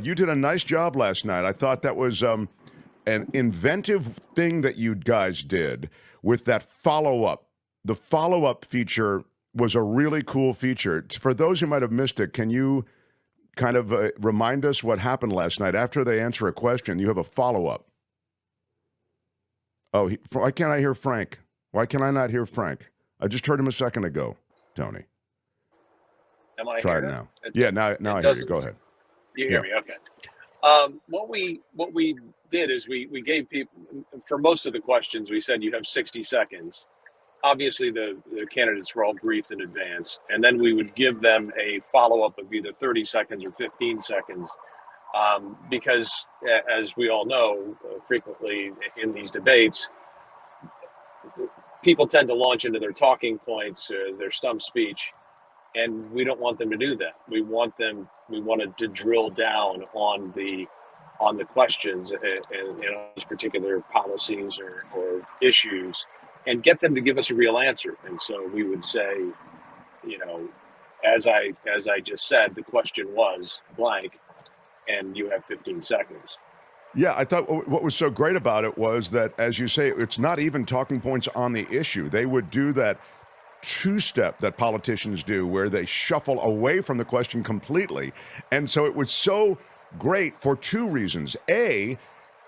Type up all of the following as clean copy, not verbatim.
You did a nice job last night. I thought that was an inventive thing that you guys did with that follow-up. The follow-up feature was a really cool feature. For those who might have missed it, can you kind of remind us what happened last night? After they answer a question, you have a follow-up. Oh, why can't I hear Frank? Why can I not hear Frank? I just heard him a second ago, Tony. Am I Try it now. Yeah, now I hear you. Go ahead. You hear me? Okay. What we did is we gave people, for most of the questions, we said you have 60 seconds. Obviously, the candidates were all briefed in advance, and then we would give them a follow-up of either 30 seconds or 15 seconds, because, as we all know, frequently in these debates, people tend to launch into their talking points, their stump speech, and we don't want them to do that. We wanted to drill down on the questions and on these particular policies or issues, and get them to give us a real answer. And so we would say, as I just said, the question was blank, and you have 15 seconds. Yeah, I thought what was so great about it was that, as you say, it's not even talking points on the issue. They would do that two-step that politicians do where they shuffle away from the question completely. And so it was so great for two reasons. A,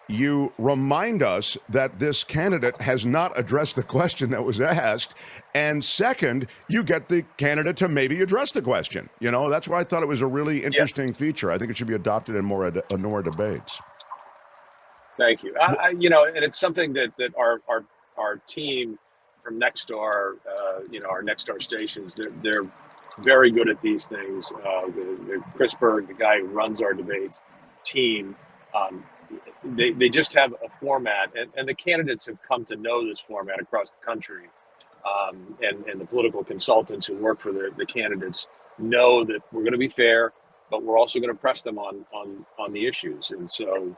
you remind us that this candidate has not addressed the question that was asked. And second, you get the candidate to maybe address the question. That's why I thought it was a really interesting feature. I think it should be adopted in more debates. Thank you. And it's something that our team from Nexstar, our Nexstar stations, they're very good at these things. The Chris Berg, the guy who runs our debates team, they just have a format, and the candidates have come to know this format across the country. And the political consultants who work for the candidates know that we're going to be fair, but we're also going to press them on the issues. And so,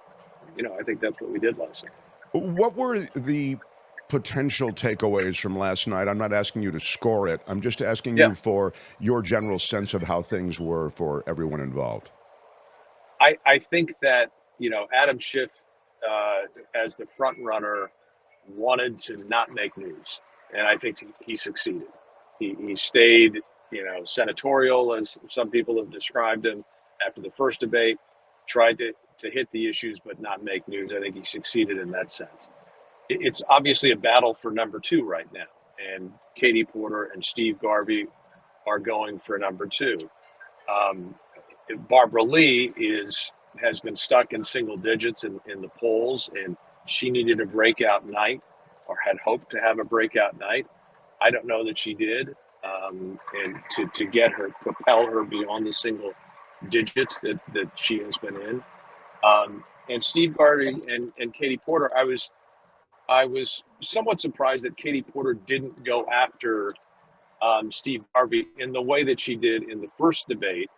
I think that's what we did last night. What were the potential takeaways from last night? I'm not asking you to score it. I'm just asking you for your general sense of how things were for everyone involved. I think that, Adam Schiff, as the front runner, wanted to not make news. And I think he succeeded. He stayed, senatorial, as some people have described him after the first debate, tried to hit the issues but not make news. I think he succeeded in that sense. It's obviously a battle for number two right now, and Katie Porter and Steve Garvey are going for number two. Barbara Lee has been stuck in single digits in the polls, and she needed a breakout night, or had hoped to have a breakout night. I don't know that she did, and to propel her beyond the single digits that she has been in. And Steve Garvey and Katie Porter, I was somewhat surprised that Katie Porter didn't go after Steve Garvey in the way that she did in the first debate.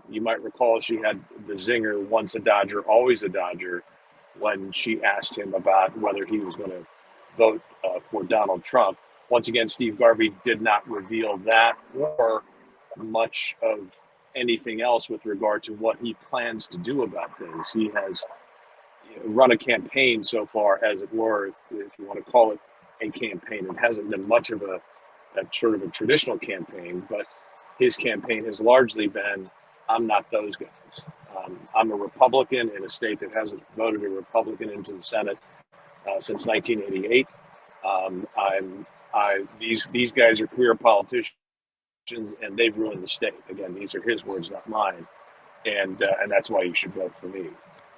You might recall she had the zinger, once a Dodger, always a Dodger, when she asked him about whether he was going to vote for Donald Trump. Once again, Steve Garvey did not reveal that or much of anything else with regard to what he plans to do about things. He has run a campaign so far, as it were, if you want to call it a campaign. It hasn't been much of a sort of a traditional campaign, but his campaign has largely been, I'm not those guys. I'm a Republican in a state that hasn't voted a Republican into the Senate since 1988. These guys are career politicians, and they've ruined the state. Again, these are his words, not mine. And that's why you should vote for me.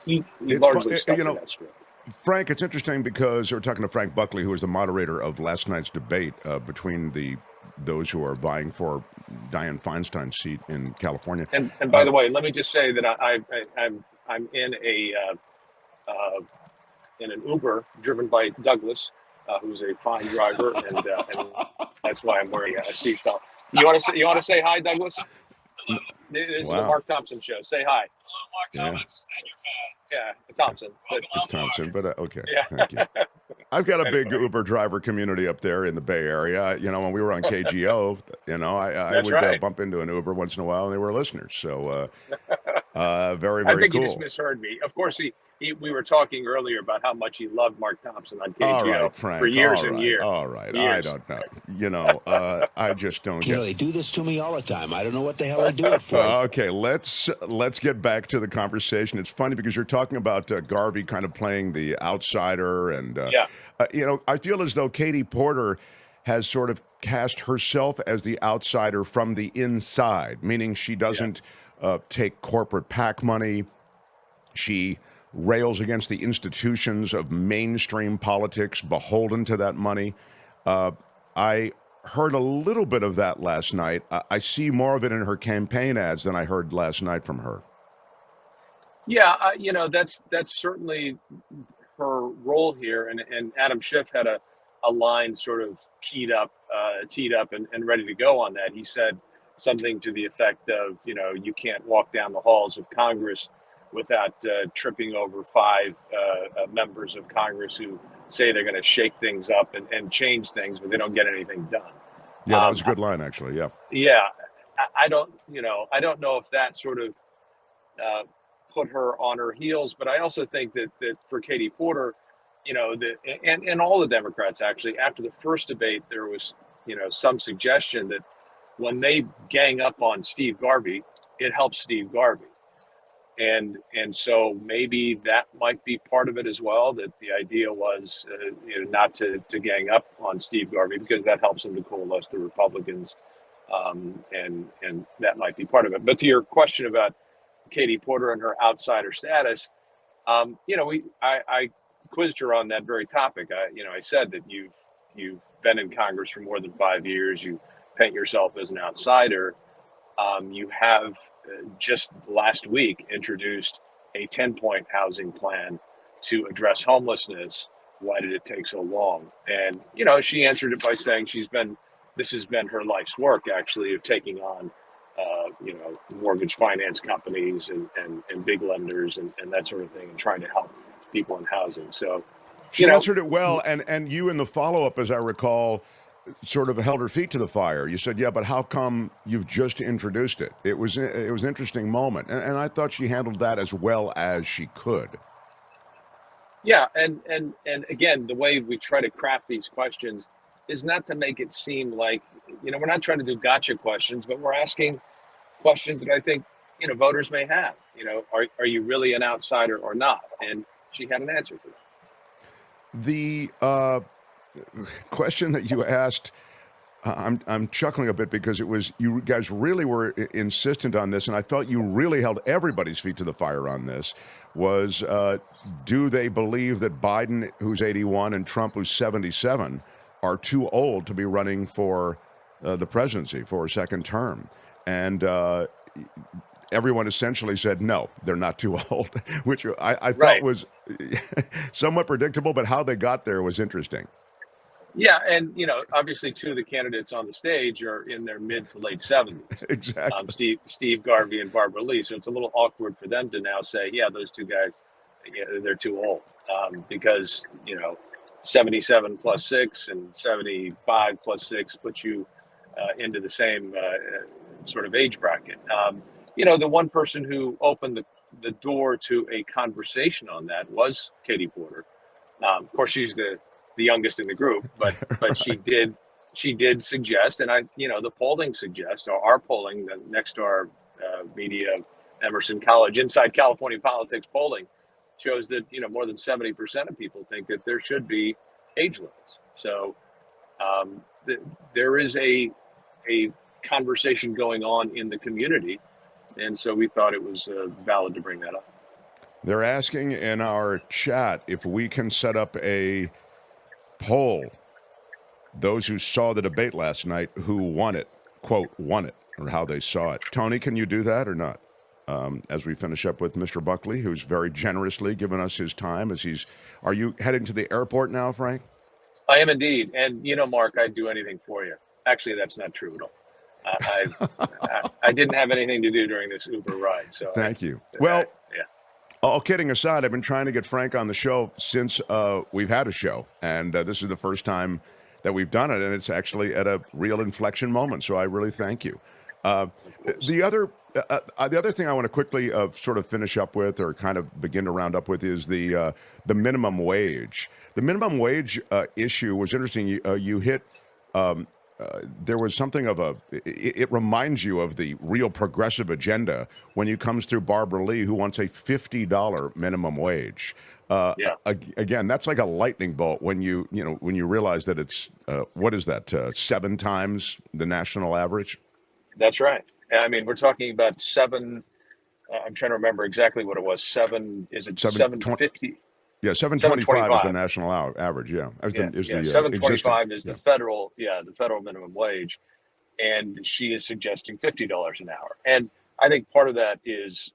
He largely stuck to that script. Frank, it's interesting because we're talking to Frank Buckley, who was the moderator of last night's debate between those who are vying for Dianne Feinstein's seat in California. And by the way, let me just say that I'm in an Uber driven by Douglas, who's a fine driver, and that's why I'm wearing a seatbelt. You want to say hi, Douglas? Hello. This is the Mark Thompson show. Say hi. Hello, Mark Thomas and your fans. Yeah, Thompson. It's Thompson, but okay. Yeah. Thank you. I've got a big Uber driver community up there in the Bay Area. When we were on KGO, I would bump into an Uber once in a while, and they were listeners. So Very, I very think you just cool. misheard me. Of course, we were talking earlier about how much he loved Mark Thompson on All right, KGO for Frank. years All and right. years. All right. I Years. don't know. I just don't You know, get. they do this to me all the time. I don't know what the hell they do it for. Okay, let's get back to the conversation. It's funny because you're talking about Garvey kind of playing the outsider, and Yeah. I feel as though Katie Porter has sort of cast herself as the outsider from the inside, meaning she doesn't take corporate PAC money. She rails against the institutions of mainstream politics, beholden to that money. I heard a little bit of that last night. I see more of it in her campaign ads than I heard last night from her. Yeah, that's certainly her role here, and Adam Schiff had a line sort of teed up and ready to go on that. He said something to the effect of, you can't walk down the halls of Congress without tripping over five members of Congress who say they're going to shake things up and change things, but they don't get anything done. Yeah, that was a good line, actually. Yeah. Yeah, I don't know if that sort of put her on her heels, but I also think that for Katie Porter, and all the Democrats actually, after the first debate, there was some suggestion that when they gang up on Steve Garvey, it helps Steve Garvey. And so maybe that might be part of it as well, that the idea was not to gang up on Steve Garvey because that helps him to coalesce the Republicans, and that might be part of it. But to your question about Katie Porter and her outsider status, I quizzed her on that very topic. I said that you've been in Congress for more than 5 years. You paint yourself as an outsider. You have just last week introduced a 10-point housing plan to address homelessness. Why did it take so long? And, she answered it by saying this has been her life's work, actually, of taking on, mortgage finance companies and big lenders and that sort of thing, and trying to help people in housing. So she answered it well. And you, in the follow-up, as I recall, sort of held her feet to the fire. You said, yeah, but how come you've just introduced it? It was an interesting moment. And I thought she handled that as well as she could. Yeah. And again, the way we try to craft these questions is not to make it seem like, we're not trying to do gotcha questions, but we're asking questions that I think, voters may have. Are you really an outsider or not? And she had an answer for that. The question that you asked, I'm chuckling a bit because you guys really were insistent on this, and I felt you really held everybody's feet to the fire on this, was do they believe that Biden, who's 81, and Trump, who's 77, are too old to be running for the presidency for a second term? And everyone essentially said, no, they're not too old, which I thought was somewhat predictable, but how they got there was interesting. Yeah, and obviously, two of the candidates on the stage are in their mid to late 70s. Exactly. Steve Garvey and Barbara Lee. So it's a little awkward for them to now say, yeah, those two guys, they're too old, because 77 plus 6 and 75 plus 6 puts you into the same sort of age bracket. The one person who opened the door to a conversation on that was Katie Porter. Of course, she's the youngest in the group, but she did suggest, and the polling suggests, or our polling, the Nexstar Media Emerson College Inside California Politics polling shows that more than 70% of people think that there should be age limits. So there is a conversation going on in the community, and so we thought it was valid to bring that up. They're asking in our chat if we can set up a poll, those who saw the debate last night, who won it, quote, won it, or how they saw it. Tony, can you do that or not? As we finish up with Mr. Buckley, who's very generously given us his time are you heading to the airport now, Frank? I am indeed. And Mark, I'd do anything for you. Actually, that's not true at all. I didn't have anything to do during this Uber ride. So thank you. Well, yeah. All kidding aside, I've been trying to get Frank on the show since we've had a show, and this is the first time that we've done it, and it's actually at a real inflection moment, so I really thank you. The other The other thing I want to quickly sort of finish up with, or kind of begin to round up with, is the minimum wage. The minimum wage issue was interesting. You hit. There was something of it reminds you of the real progressive agenda when you comes through Barbara Lee, who wants a $50 minimum wage. Again, that's like a lightning bolt when you realize that it's what is that 7 times the national average? That's right. I mean, we're talking about 7. I'm trying to remember exactly what it was. 7. Is it 750? Yeah, 725 is the national average. Yeah, 725 is the federal. The federal minimum wage, and she is suggesting $50 an hour. And I think part of that is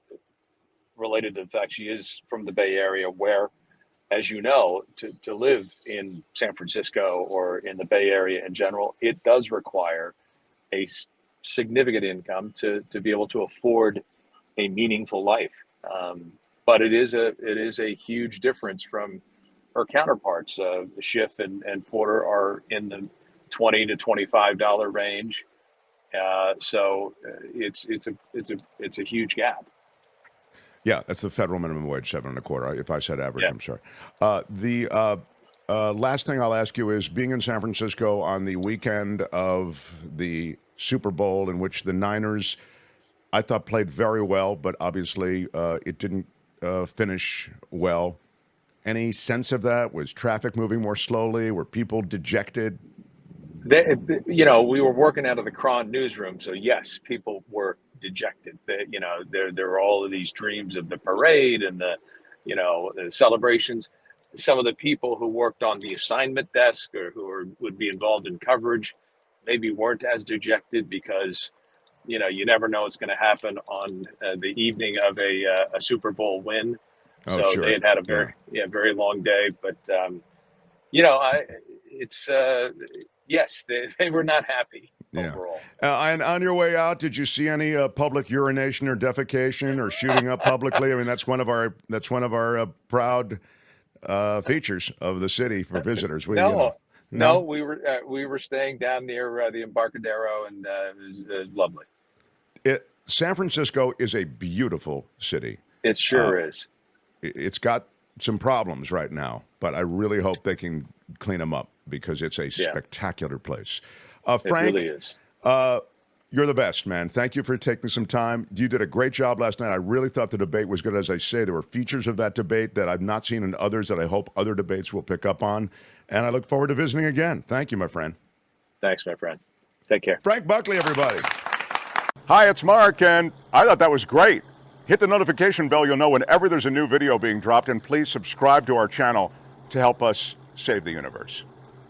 related to the fact she is from the Bay Area, where, as you know, to live in San Francisco or in the Bay Area in general, it does require a significant income to be able to afford a meaningful life. But it is a huge difference from her counterparts. Schiff and Porter are in the $20 to $25 range, so it's a huge gap. Yeah, that's the federal minimum wage, 7.25. If I said average, I'm sorry. The last thing I'll ask you is, being in San Francisco on the weekend of the Super Bowl, in which the Niners, I thought, played very well, but obviously it didn't finish well. Any sense of that? Was traffic moving more slowly? Were people dejected? We were working out of the Cron newsroom, so yes, people were dejected. There were all of these dreams of the parade and the celebrations. Some of the people who worked on the assignment desk or would be involved in coverage maybe weren't as dejected, because you never know what's going to happen on the evening of a Super Bowl win. So sure. they had a very long day. But yes, they were not happy overall. And on your way out, did you see any public urination or defecation or shooting up publicly? I mean, that's one of our proud features of the city for visitors. No, we were staying down near the Embarcadero, and it was lovely. San Francisco is a beautiful city. It sure is. It's got some problems right now, but I really hope they can clean them up, because it's a spectacular place. Frank, it really is. You're the best, man. Thank you for taking some time. You did a great job last night. I really thought the debate was good. As I say, there were features of that debate that I've not seen in others that I hope other debates will pick up on. And I look forward to visiting again. Thank you, my friend. Thanks, my friend. Take care. Frank Buckley, everybody. Hi, it's Mark, and I thought that was great. Hit the notification bell. You'll know whenever there's a new video being dropped, and please subscribe to our channel to help us save the universe.